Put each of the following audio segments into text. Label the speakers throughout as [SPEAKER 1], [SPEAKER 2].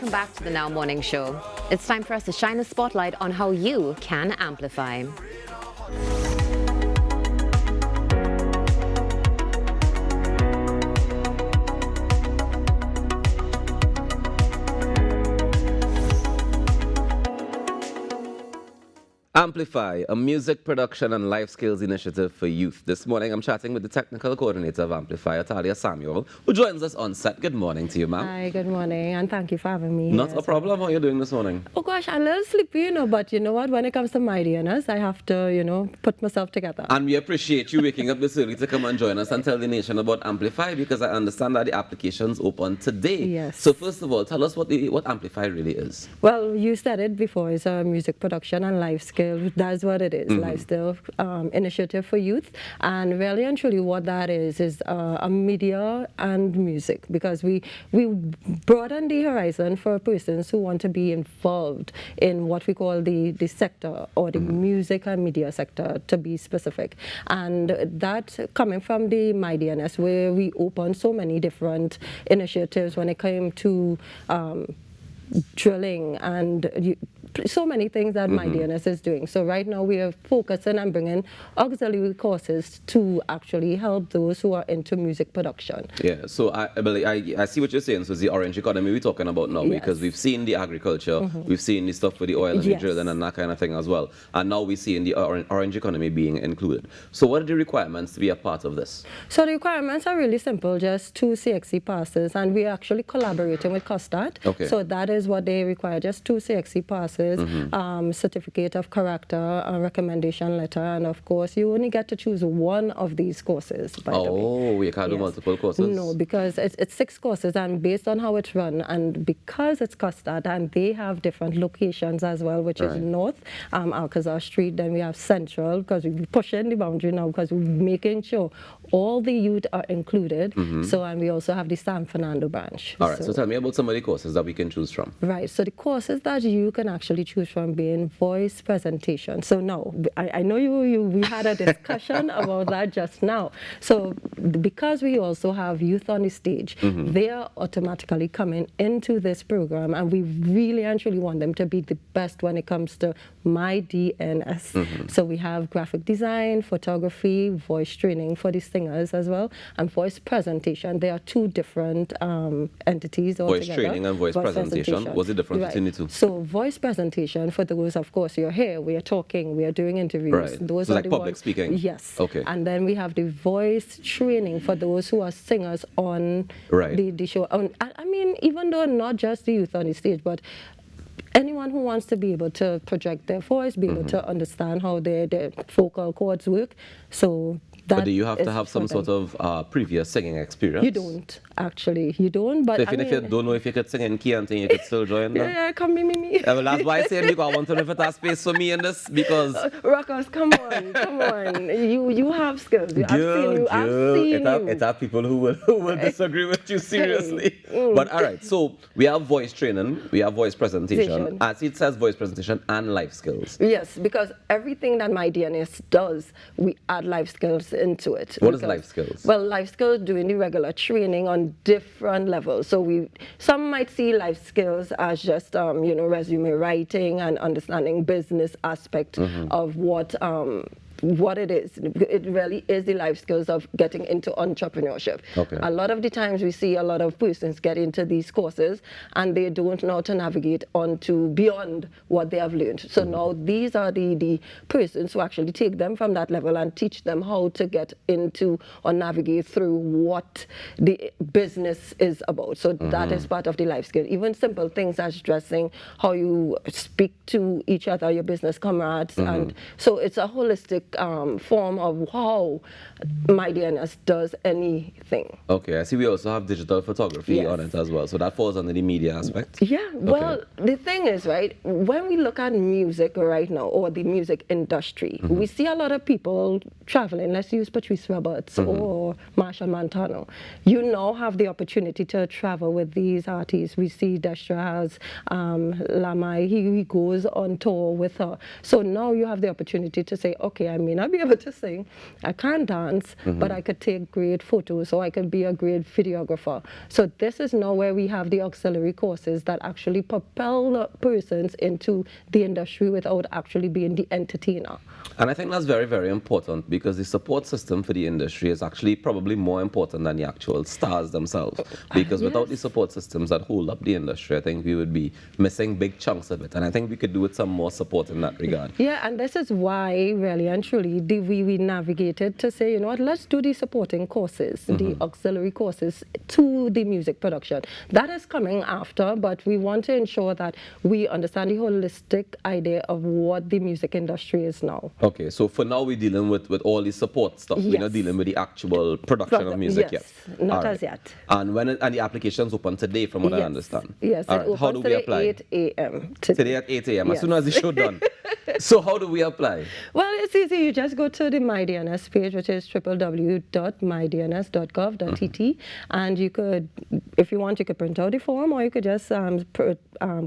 [SPEAKER 1] Welcome back to the Now Morning Show. It's time for us to shine a spotlight on how you can amplify.
[SPEAKER 2] Amplify, a music production and life skills initiative for youth. This morning, I'm chatting with the technical coordinator of AMPLIFY, Athaliah Samuel, who joins us on set. Good morning to you, ma'am.
[SPEAKER 3] Hi, good morning, and thank you for having me.
[SPEAKER 2] Not a problem. How are you doing this morning?
[SPEAKER 3] Oh gosh, I'm a little sleepy, but you know what? When it comes to my DNS, I have to, put myself together.
[SPEAKER 2] And we appreciate you waking up this early to come and join us and tell the nation about AMPLIFY, because I understand that the application's open today.
[SPEAKER 3] Yes.
[SPEAKER 2] So first of all, tell us what AMPLIFY really is.
[SPEAKER 3] Well, you said it before. It's a music production and life skill. That's what it is. Lifestyle initiative for youth. And really and truly what that is a media and music, because we broaden the horizon for persons who want to be involved in what we call the sector, or the music and media sector, to be specific. And that coming from the MyDNS, where we opened so many different initiatives when it came to drilling and so many things that MyDNS is doing. So right now we are focusing on bringing auxiliary courses to actually help those who are into music production.
[SPEAKER 2] Yeah, so I see what you're saying. So it's the orange economy we're talking about now,
[SPEAKER 3] Yes.
[SPEAKER 2] because we've seen the agriculture, we've seen the stuff with the oil and the
[SPEAKER 3] Yes.
[SPEAKER 2] drilling and that kind of thing as well. And now we're seeing the orange economy being included. So what are the requirements to be a part of this?
[SPEAKER 3] So the requirements are really simple, just 2 CXC passes, and we're actually collaborating with COSTAT.
[SPEAKER 2] Okay.
[SPEAKER 3] So that is what they require, just 2 CXC passes, certificate of character, a recommendation letter, and of course you only get to choose one of these courses, by the way.
[SPEAKER 2] Oh, you can't do multiple courses?
[SPEAKER 3] No, because it's 6 courses, and based on how it's run, and because it's COSTAT, and they have different locations as well, which is North, Alcazar Street, then we have Central, because we're pushing the boundary now, because we're making sure all the youth are included. So, and we also have the San Fernando branch.
[SPEAKER 2] All right, so tell me about some of the courses that we can choose from.
[SPEAKER 3] Right, so the courses that you can actually choose from being voice presentation. So now, I know we had a discussion about that just now. So because we also have youth on the stage, they are automatically coming into this program, and we really and truly want them to be the best when it comes to MyDNS. So we have graphic design, photography, voice training for the singers as well, and voice presentation. There are 2 different entities altogether.
[SPEAKER 2] Voice training and voice presentation. What's the difference between the two?
[SPEAKER 3] So voice presentation, for those, of course, you're here, we are talking, we are doing interviews.
[SPEAKER 2] Right.
[SPEAKER 3] Those
[SPEAKER 2] So
[SPEAKER 3] are
[SPEAKER 2] like
[SPEAKER 3] the
[SPEAKER 2] public
[SPEAKER 3] ones,
[SPEAKER 2] speaking?
[SPEAKER 3] Yes.
[SPEAKER 2] Okay.
[SPEAKER 3] And then we have the voice training for those who are singers on the show. I mean, even though not just the youth on the stage, but anyone who wants to be able to project their voice, be able to understand how their vocal cords work. So
[SPEAKER 2] but do you have to have some sort of previous singing experience?
[SPEAKER 3] You don't, actually. You don't. But
[SPEAKER 2] so even if you don't know if you could sing in key and thing, you could still join them?
[SPEAKER 3] Yeah, come me.
[SPEAKER 2] Well, that's why I said, because I want to know if it has space for me in this, because...
[SPEAKER 3] Rawkus, come on. You have skills. I've seen you.
[SPEAKER 2] It have people who will disagree with you seriously. But all right, so we have voice training, we have voice presentation. As it says, voice presentation and life skills.
[SPEAKER 3] Yes, because everything that MyDNS does, we add life skills into it.
[SPEAKER 2] What is life skills?
[SPEAKER 3] Well, life skills doing the regular training on different levels. So some might see life skills as just resume writing and understanding business aspect of what it is. It really is the life skills of getting into entrepreneurship.
[SPEAKER 2] Okay.
[SPEAKER 3] A lot of the times we see a lot of persons get into these courses and they don't know how to navigate onto beyond what they have learned. So now these are the persons who actually take them from that level and teach them how to get into or navigate through what the business is about. So that is part of the life skill. Even simple things as dressing, how you speak to each other, your business comrades. And so it's a holistic form of how MyDNS does anything.
[SPEAKER 2] Okay, I see we also have digital photography on it as well, so that falls under the media aspect.
[SPEAKER 3] Yeah, well, the thing is, right, when we look at music right now, or the music industry, we see a lot of people traveling. Let's use Patrice Roberts or Marshall Montano. You now have the opportunity to travel with these artists. We see Destra has Lamai, he goes on tour with her. So now you have the opportunity to say, okay, may not be able to sing, I can't dance, but I could take great photos, or I could be a great videographer. So this is now where we have the auxiliary courses that actually propel the persons into the industry without actually being the entertainer.
[SPEAKER 2] And I think that's very, very important, because the support system for the industry is actually probably more important than the actual stars themselves. Because without the support systems that hold up the industry, I think we would be missing big chunks of it. And I think we could do with some more support in that regard.
[SPEAKER 3] Yeah, and this is why, really and truly, we navigated to say, you know what, let's do the supporting courses, the auxiliary courses to the music production. That is coming after, but we want to ensure that we understand the holistic idea of what the music industry is now.
[SPEAKER 2] Okay, so for now we're dealing with all the support stuff. We're not dealing with the actual production of music yet.
[SPEAKER 3] Not as yet.
[SPEAKER 2] And and the application's open today, from what I understand.
[SPEAKER 3] Yes,
[SPEAKER 2] all right. How do we apply?
[SPEAKER 3] 8 a.m.
[SPEAKER 2] Today at 8 a.m. As soon as the show done. So how do we apply?
[SPEAKER 3] Well, it's easy. You just go to the MyDNS page, which is www.mydns.gov.tt, and you could, if you want, you could print out the form, or you could just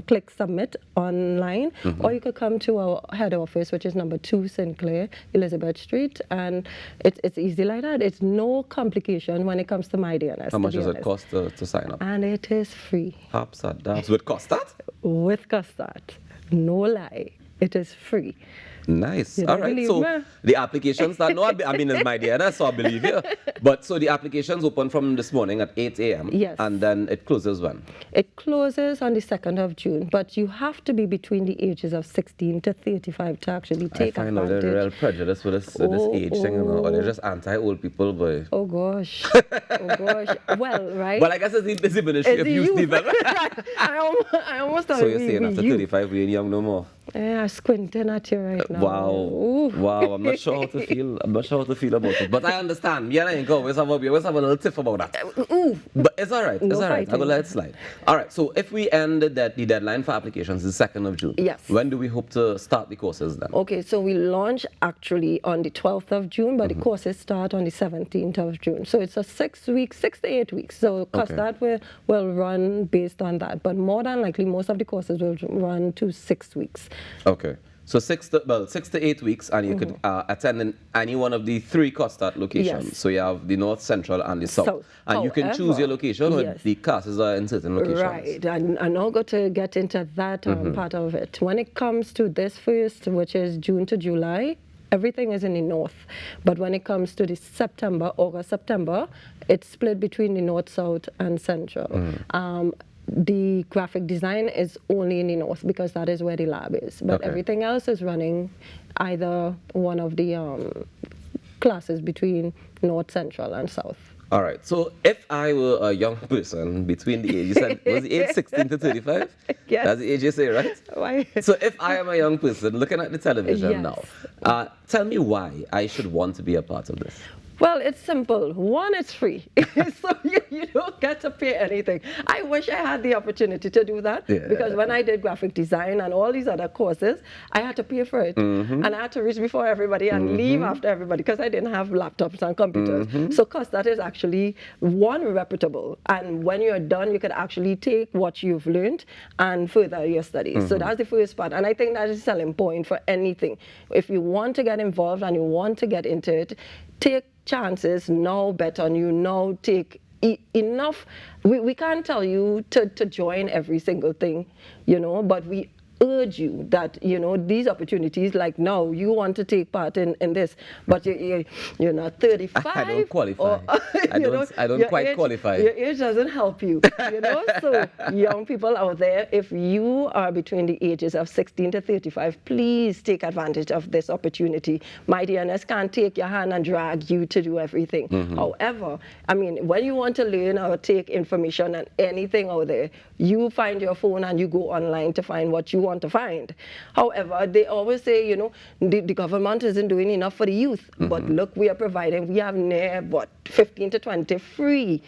[SPEAKER 3] click submit online, or you could come to our head office, which is number 2 Sinclair, Elizabeth Street, and it's easy like that. It's no complication when it comes to MyDNS.
[SPEAKER 2] How much does it cost to sign up?
[SPEAKER 3] And it is free.
[SPEAKER 2] That's with cost that?
[SPEAKER 3] With cost that. No lie. It is free.
[SPEAKER 2] Nice. All right. So the applications that I mean, it's MyDNS, so I believe you. But so the applications open from this morning at 8 a.m.
[SPEAKER 3] Yes.
[SPEAKER 2] And then it closes when?
[SPEAKER 3] It closes on the 2nd of June, but you have to be between the ages of 16 to 35 to actually take advantage.
[SPEAKER 2] I find out there's real prejudice with this age thing, you know, or they're just anti-old people, boy.
[SPEAKER 3] Oh gosh. Oh gosh. Well, right.
[SPEAKER 2] Well, I guess it's the ministry of youth development.
[SPEAKER 3] I almost thought
[SPEAKER 2] so you're saying after 35 we ain't young no more?
[SPEAKER 3] Yeah, squinting at you right now.
[SPEAKER 2] Wow.
[SPEAKER 3] Ooh.
[SPEAKER 2] Wow. I'm not sure how to feel. I'm not sure how to feel about it. But I understand. Yeah, I ain't go. Let's have a little tiff about that.
[SPEAKER 3] Ooh.
[SPEAKER 2] But it's all right. It's
[SPEAKER 3] No
[SPEAKER 2] all right.
[SPEAKER 3] fighting.
[SPEAKER 2] I will let it slide. All right. So if we end the deadline for applications is 2nd of June.
[SPEAKER 3] Yes.
[SPEAKER 2] When do we hope to start the courses then?
[SPEAKER 3] Okay, so we launch actually on the 12th of June, but the courses start on the 17th of June. So it's a 6 to 8 weeks. So that will run based on that. But more than likely, most of the courses will run to 6 weeks.
[SPEAKER 2] Okay. So 6 to 8 weeks, and you could attend in any one of the 3 COSTAT locations.
[SPEAKER 3] Yes.
[SPEAKER 2] So you have the North, Central, and the South. And you can choose your location, or the classes are in certain locations.
[SPEAKER 3] Right, and I'm now going to get into that part of it. When it comes to this first, which is June to July, everything is in the North. But when it comes to the August, September, it's split between the North, South, and Central. The graphic design is only in the North because that is where the lab is. But everything else is running either one of the classes between North, Central, and South.
[SPEAKER 2] All right. So if I were a young person between the ages, was the age 16 to 35?
[SPEAKER 3] Yes.
[SPEAKER 2] That's the age you say, right?
[SPEAKER 3] Why?
[SPEAKER 2] So if I am a young person looking at the television now, tell me why I should want to be a part of this.
[SPEAKER 3] Well, it's simple. One, it's free. So you don't get to pay anything. I wish I had the opportunity to do that because when I did graphic design and all these other courses, I had to pay for it. And I had to reach before everybody and leave after everybody because I didn't have laptops and computers. So that is actually, one, reputable. And when you're done, you could actually take what you've learned and further your studies. So that's the first part. And I think that is a selling point for anything. If you want to get involved and you want to get into it, take chances, now bet on you, now take enough. We can't tell you to join every single thing, you know, but we urge you that, you know, these opportunities, like now, you want to take part in this, but you're not 35.
[SPEAKER 2] I don't qualify.
[SPEAKER 3] Or,
[SPEAKER 2] I don't quite qualify.
[SPEAKER 3] Your age doesn't help you, you know. So young people out there, if you are between the ages of 16 to 35, please take advantage of this opportunity. MyDNS can't take your hand and drag you to do everything. However, I mean, when you want to learn or take information and anything out there, you find your phone and you go online to find what you want to find. However, they always say, you know, the government isn't doing enough for the youth. But look, we have near, 15 to 20 free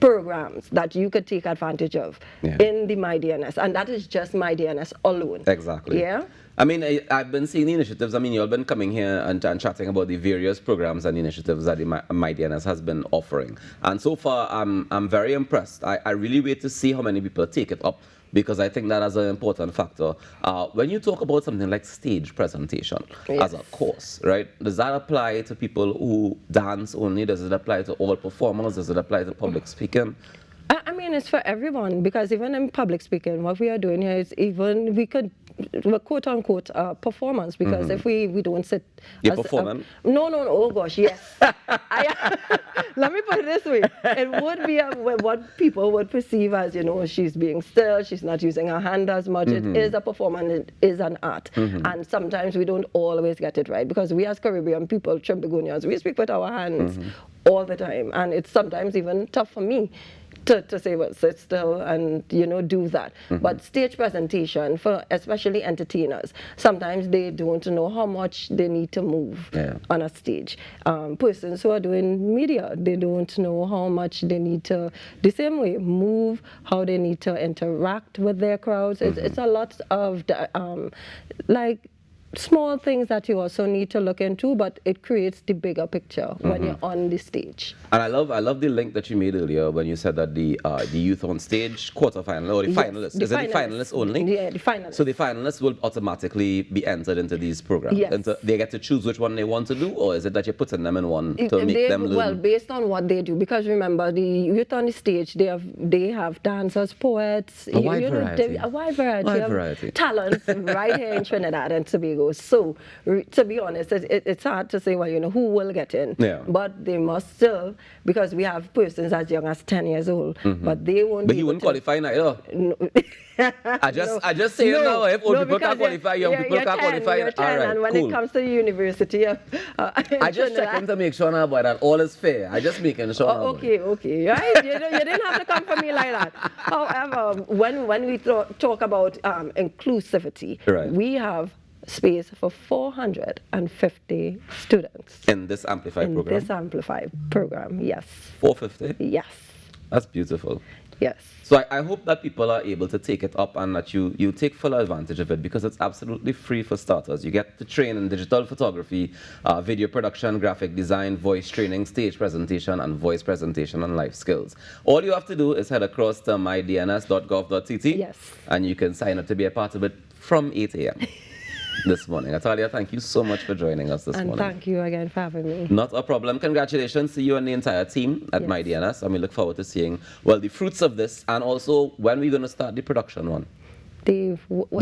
[SPEAKER 3] programs that you could take advantage of in the MyDNS. And that is just MyDNS alone.
[SPEAKER 2] Exactly.
[SPEAKER 3] Yeah?
[SPEAKER 2] I mean, I've been seeing the initiatives. I mean, you've been coming here and chatting about the various programs and initiatives that the MyDNS has been offering. And so far, I'm very impressed. I really wait to see how many people take it up, because I think that is an important factor. When you talk about something like stage presentation as a course, right? Does that apply to people who dance only? Does it apply to all performers? Does it apply to public speaking?
[SPEAKER 3] I mean, it's for everyone, because even in public speaking, what we are doing here is we could quote unquote performance, because if we don't sit.
[SPEAKER 2] You're performing?
[SPEAKER 3] No, oh gosh, yes. Let me put it this way. It would be what people would perceive as, she's being still, she's not using her hand as much. It is a performance, it is an art. And sometimes we don't always get it right, because we as Caribbean people, Trinbagonians, we speak with our hands all the time. And it's sometimes even tough for me to say, well, sit still and, do that. But stage presentation, for especially entertainers, sometimes they don't know how much they need to move on a stage. Persons who are doing media, they don't know how much they need to, the same way, move, how they need to interact with their crowds. It's a lot of, small things that you also need to look into, but it creates the bigger picture when you're on the stage.
[SPEAKER 2] And I love the link that you made earlier when you said that the youth on stage quarterfinal or the finalists. Is it the finalists only?
[SPEAKER 3] Yeah, the finalists.
[SPEAKER 2] So the finalists will automatically be entered into these programs.
[SPEAKER 3] Yes.
[SPEAKER 2] And they get to choose which one they want to do, or is it that you're putting them in one to make them learn?
[SPEAKER 3] Well, based on what they do, because remember, the youth on the stage, they have dancers, poets,
[SPEAKER 2] a wide variety
[SPEAKER 3] of talents right here in Trinidad and Tobago. So, to be honest, it's hard to say, well, who will get in.
[SPEAKER 2] Yeah.
[SPEAKER 3] But they must still, because we have persons as young as 10 years old, but they won't.
[SPEAKER 2] But he wouldn't qualify neither.
[SPEAKER 3] No.
[SPEAKER 2] I just say now, if old people can't qualify, young people can't qualify.
[SPEAKER 3] You're 10,
[SPEAKER 2] all right,
[SPEAKER 3] and when
[SPEAKER 2] cool.
[SPEAKER 3] it comes to the university,
[SPEAKER 2] I just checking to make sure now, boy, that all is fair. I just making sure.
[SPEAKER 3] Okay. Right? You didn't have to come for me like that. However, when we talk about inclusivity, we have space for 450 students.
[SPEAKER 2] In this Amplify program?
[SPEAKER 3] In this Amplify program, yes.
[SPEAKER 2] 450?
[SPEAKER 3] Yes.
[SPEAKER 2] That's beautiful.
[SPEAKER 3] Yes.
[SPEAKER 2] So I hope that people are able to take it up and that you take full advantage of it, because it's absolutely free for starters. You get to train in digital photography, video production, graphic design, voice training, stage presentation, and voice presentation and life skills. All you have to do is head across to mydns.gov.tt and you can sign up to be a part of it from 8 a.m. this morning. Athaliah, thank you so much for joining us this morning.
[SPEAKER 3] And thank you again for having me.
[SPEAKER 2] Not a problem. Congratulations to you and the entire team at MyDNS. And we look forward to seeing, well, the fruits of this, and also when we're going to start the production one. The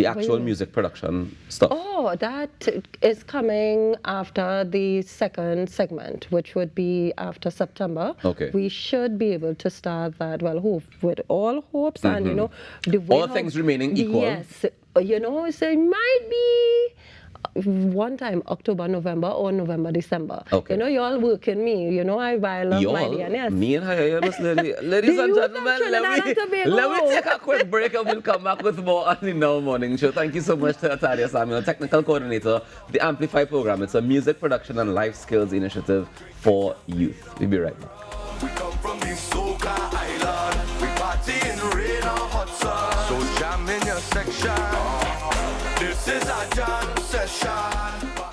[SPEAKER 2] actual music production stuff.
[SPEAKER 3] Oh, that is coming after the second segment, which would be after September.
[SPEAKER 2] Okay.
[SPEAKER 3] We should be able to start that, well, with all hopes and, the way
[SPEAKER 2] all things remaining equal.
[SPEAKER 3] Yes. So it might be one time October, November, or November, December.
[SPEAKER 2] Okay.
[SPEAKER 3] You all working me. I love my DNS.
[SPEAKER 2] Me and her, ladies and gentlemen, let me take a quick break and we'll come back with more on the Now Morning Show. Thank you so much to Athaliah Samuel, Technical Coordinator of the Amplify program. It's a music production and life skills initiative for youth. We'll be right back.
[SPEAKER 4] We come from the Soca Island. We party in rain or hot sun. So jam in your section. This is our jam session.